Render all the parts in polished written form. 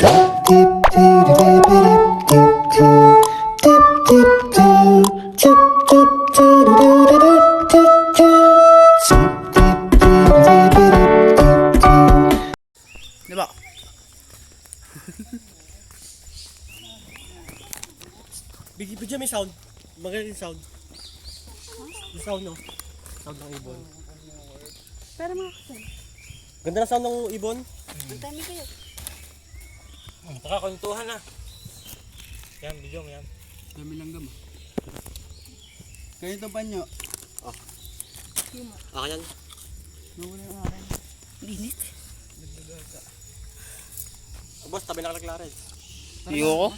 Diba? Bigyan may sound. Magaling sound. Yung sound no? Sound ng ibon. Pero mga kasi. Ganda na sound ng ibon. Ang dami kayo. Nakakuntuhan na. Yan, video mo yan. Dami lang gama. Kaya itong panyo. Ako yan. Nawala yung akin. Linit. Boss, tabi na kalaglaran. Ayoko.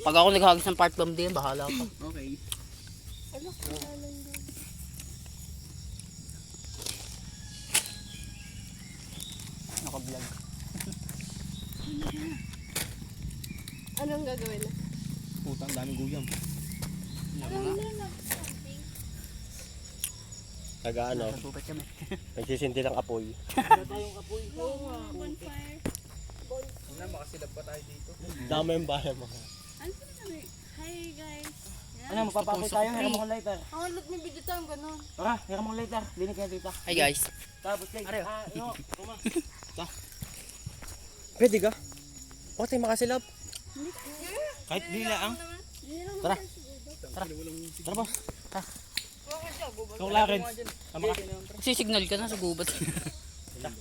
Pag ako naghagis ng part bomb din, bahala ka. Okay. Naka-vlog. Anong gagawin na? Putang daming guyam. Taga ano, Natutupad kami. nagsisinti ng apoy. Bonfire. Wala, makasilap pa tayo dito. Dama yung bahay mo. Ano pa naman? Hi guys. Ano, magpapakit tayo. Hiram mo kong lighter. Ang ulit may video tayo gano'n. Tara, hiram mo kong lighter. Linig ka dito. Hi guys. Tapos kay... Are. Pwede ka? O, tayo makasilap. Kahit dila ang... Tara. Tara boss. Kung lakin. Sisignal ka na sa gubat.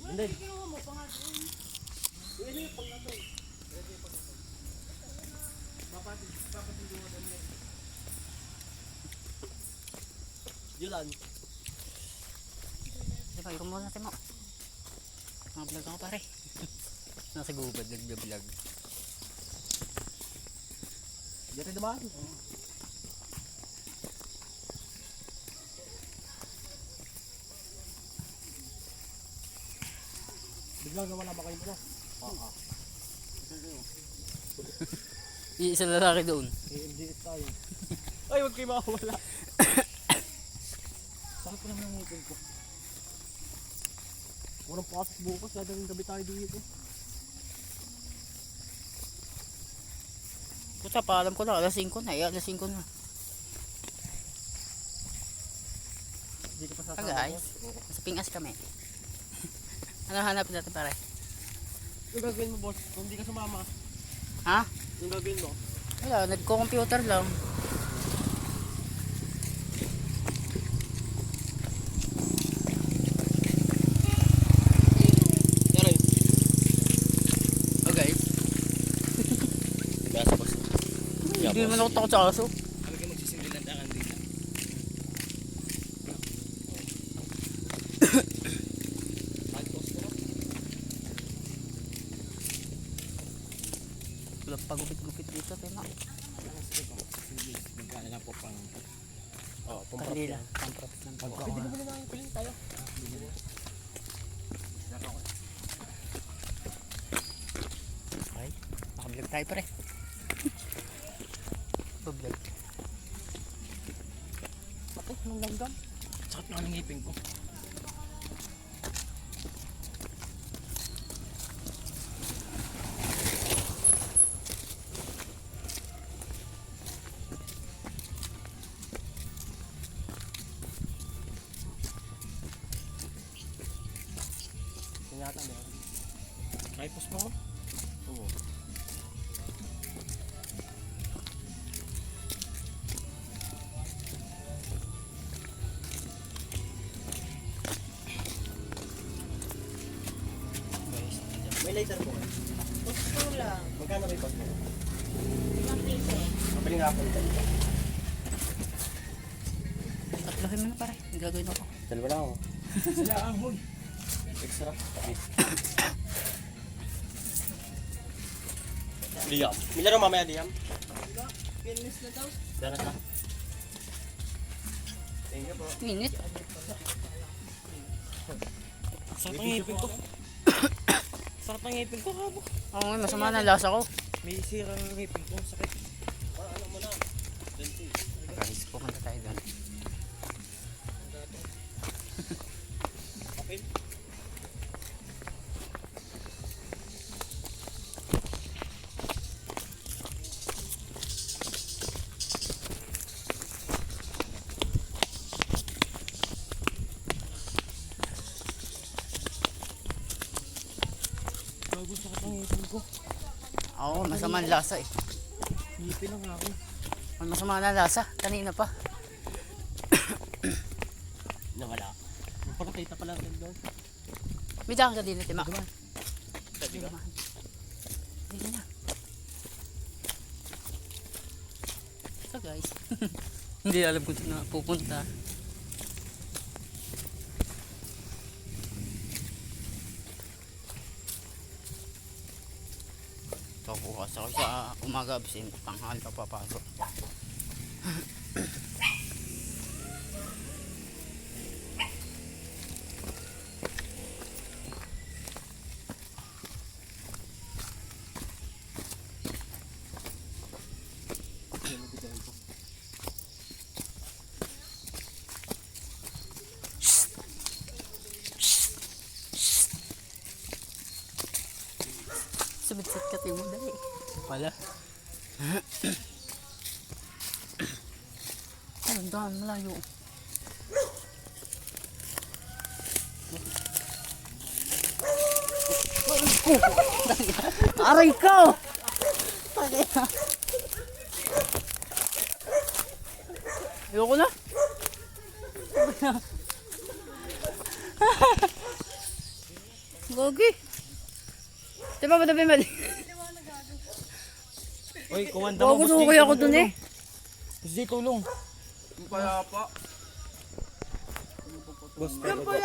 Hindi. Yulan. Diba, ikaw muna natin mo. Mga vlog ako pare. Nasa gubat, nag-vlog. Diyan rin naman. Biglang nawala ba kayo mo? Oo. Iisa lalaki doon. I-MDS tayo. Ay, huwag kayo makawala. Sakit ko naman ng ngipin ko. Walang pasok bukas, dadalhin gabi tayo dito. Puta, paalam ko na, alas 5 na. Alas 5 na. Hindi ka pa Ah sasama. guys, sa pingas kami. Ano hanapin natin pare? Yung gagawin mo boss, kung hindi ka sumama, Ha? yung gagawin mo. Wala, nagko-computer lang. Yaroy. Oh guys, Nag-asa boss. hindi naman ako takot sa aso. Kami kayo magsisindilandangan dito. Wala pagupit-gupit dito, tema. Magkano na po pang... Oo, Kanila, ang profit ng Pwede pagkawa. mo muna ng piling tayo. Okay, naka-vlog tayo pare. Vlog. Patay, nung langgam. Sakit na ng ngipin ko. Ingatan mo. Ay, post mo ko. Oo. May lighter po. Gusto lang. Magkano may cost mo? 5 piso. Mabiling hapon tayo. Tatlohin mo na pare, ang gagawin ako. Dalawa lang ako. Sila ang hul. Extra. Liam. May laro mamaya, Liam. Finish na daw. Daras na. Thank you po. Minute. Sakit ng ngipin ko. Sakit ng ngipin ko, kabo. Oo nga, masama na lasa ko. May sirang ngipin ko, sakit. Ano mo na? Denti. Guys, pumunta tayo doon. Okay. ko. Oo, masama ang lasa eh. Ngipin lang ako. Ang masama na lasa, kanina pa. Nawala. Parang tita pala rin doon. May daan ka din ito, Mak. Hindi na. So guys, hindi alam kung saan na pupunta. Kukuha sa umaga absent, tanghal pa papasok. Subit-sit ka tayo mo dali. Pala. Ayun, daan, malayo. Aray ko! Ayoko na. Gogi. Diba ba tabi mali? Uy, kumanda mo. Bago suki ako dun eh. Boss Jay, tulong. Boss, pero ba?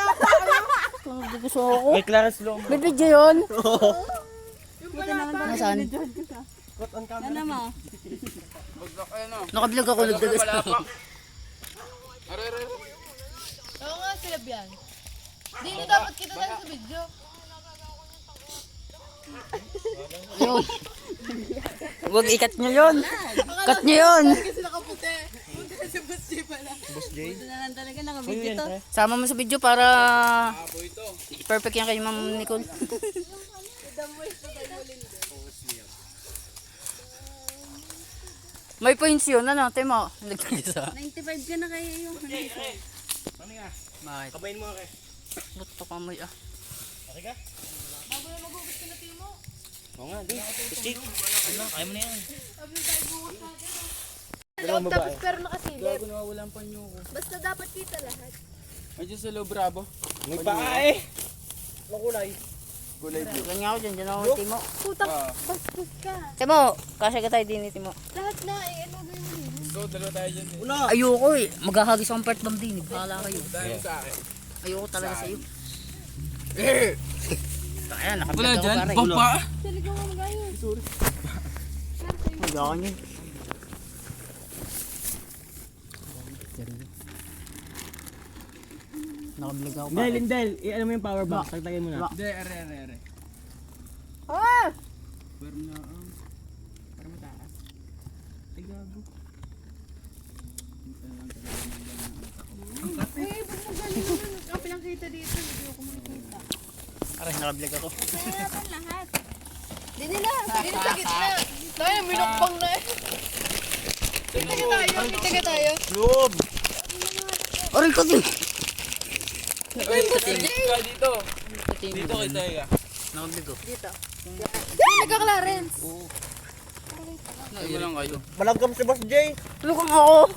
Kung gusto ako. May Clarence Long. May video yun. Yung pala pa. Nasaan? Cut on camera. Ano mo? Nakablog ako nagdagas ako. Oo nga sila yan. Hindi na dapat kita tayo sa video. Yun. Huwag ikat nyo yun. Cut nyo yun. Kasi nakaputi. Punta si Boss J pala. Boss Jay. Ito na lang talaga Uy, nakabidyo yan, to. pre. Sama mo sa video para perfect yan kay Ma'am Nicole. May points yun, ano, Timo? Nagkisa. 95 ka na kaya yung Ano nga? Bakit? Kabayin mo ako. Ba't ito kamoy ah? Okay ka? bago na magugas ka na Timo. Oo nga, di. Boss Jay. Ano, kaya mo na yan. Sabi tayo bukas natin. Dalawang babae. Tapos pero nakasilip. Nawawalan pa niyo ko. Basta dapat kita lahat. Andiyan sa loob, Bravo. May pae. Anong kulay? Gulay blue. Ganyan ako dyan, dyan ako Timo. Putak, bastos ka. Timo, kasi ka tayo din ni Timo. Lahat na eh. Ano ba yung So, dalawa tayo dyan. Una. Ayoko eh, maghahagis akong part bomb din. Bahala kayo. Dahil sa akin. Ayoko talaga sa iyo. Eh! Ayan, Wala nakablog ako dyan? pare. Bapa! Talagang mga magayo. Hindi ako yun. Nakablog ako pare. Lindel. Ano mo yung power bank? Tagtagin mo na. Hindi, are. Ah! Pero na, para mataas. Ay, gago. Eh, ba't mo galing naman? Ang pinakita dito. Hindi ako makikita. Aray, nakablog ako. Kailangan lahat. Hindi nila. Hindi na sa gitna. Tayo, minukbang na eh. Kita tayo. Loob. Aray ko din. Ay, ka dito. Dito kay Taya. Nakablog ko. Dito. Hindi, nagka-Clarence. Ay, lang kayo. Malagkam si Boss Jay. Tulungan ako.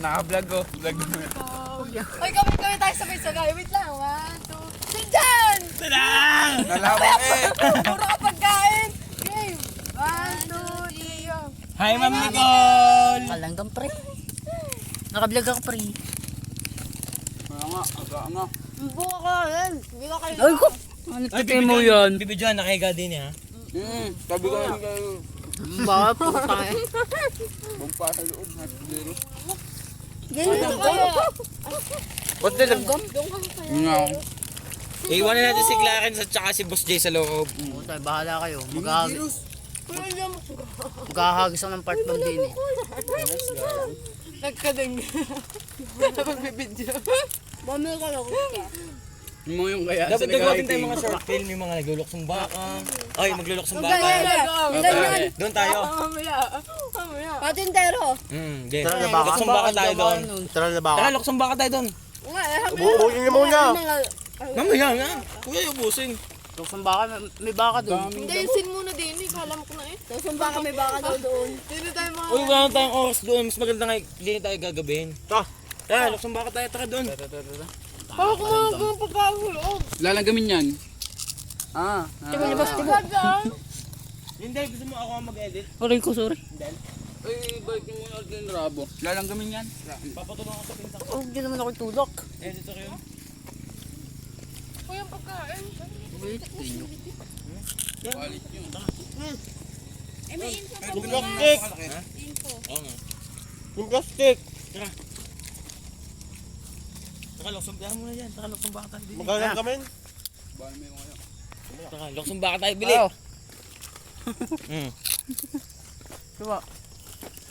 Naka-vlog ko. Vlog mo. Ay, kami tayo sabay-sabay. Wait lang. 1, 2, Sindan! Nalaman eh! Puro ka pagkain. Game. 1, 2, 3, go. Hi, Ma'am Nicole. Kalanggang pre. Nakablog ako pre. Mga nga, aga. Buka ka yan. Hindi ka kayo. Ay ko. Ano titi mo yan? Bibidyoan, nakahiga din ha. Sabi ko lang kayo. Baka puta eh. Bumpa sa loob. Zero. Ganyan kayo. Ba't na lang? Doon ka kayo. Nga. Iwanan natin si Clarence at saka si Boss Jay sa loob. Puta, bahala kayo. Maghahagis ako ng part bomb din eh. Nagkadang. Napagbibidyo. Bumil ka lang. Yung mga yung kaya Dapat nagawin tayo mga short film, yung mga nagluluksong baka. Ay, magluluksong baka. Okay. Doon tayo. Mamaya. Patintero. Di. Tara na baka. Luksong baka tayo doon. Tara na baka. Tara, luksong baka tayo doon. Ubuhin niyo muna. Mamaya nga. Kuya, ubusin. Tuksong baka, may baka doon. Hindi, sin muna Sumba kami baka daw doon. Dito tayo mga... Uy, wala na tayong oras doon. Mas maganda nga, hindi na tayo gagabihin. Tara, luksong baka tayo, tara doon. Baka kumagawa pa pa ako loob. Lalanggamin yan. Hindi, gusto mo ako ang mag-edit? Aray ko, sorry. Ay, balik mo muna din rabo. Lalanggamin yan. Papatulong ako sa pinsan ko. Oh, hindi naman ako tulak. Editor yun. Kuya pagkain. Wait, tinyo. Walit nyo. Yung plastic! Oo nga. Yung plastic! Tara, luksong baka muna yan. Tara, luksong baka tayo. Magalang kami. Bahan mo yung ano. Tara, luksong baka tayo, bili. Diba?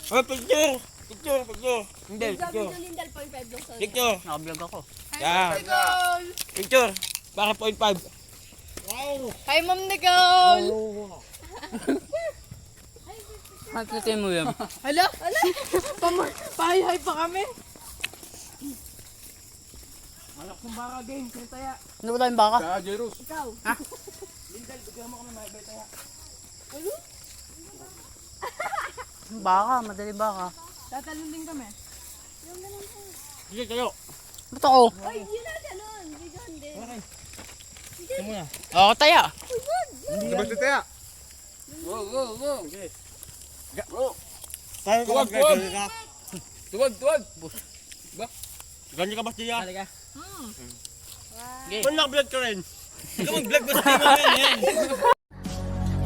Oh, picture! Picture! Hindi, Sabi picture. ng Lindal 0.5 lang sa... Picture! Nakablog ako. Yeah. Nicole! Picture! Para 0.5. Hi, Ma'am Nicole! Hakitin mo yan. Hala? Hala? Pahay-hay pa kami. Luksong baka game, kaya taya. Ano ba tayong baka? Kaya, Jeros. Ikaw. Lindal, bigyan mo kami maibay taya. Baka, madali baka. Tatalon din kami. Sige, kayo. Ba't ako? Ay, yun na ganun. Video hindi. Okay. Ito muna. Oo, taya. Basta tayo. Go. Tayo Tuwag, ka. tuwag. Tuwag. Ganyan ka ba siya? Halika. Man naka-vlog ka rin. Ikaw mag-vlog ba sa mga yan?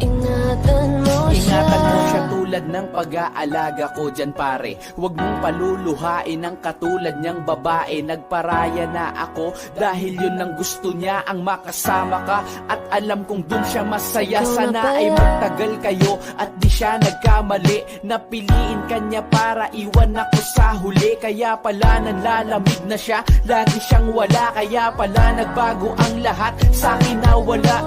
Ingatan mo siya tulad ng pag-aalaga ko dyan pare. Huwag mong paluluhain ang katulad niyang babae. Nagparaya na ako dahil yun ang gusto niya, ang makasama ka. At alam kong dun siya masaya. Sana ay magtagal kayo at di siya nagkamali. Napiliin kanya para iwan ako sa huli. Kaya pala nanlalamig na siya, lagi siyang wala. Kaya pala nagbago ang lahat, sa akin na wala.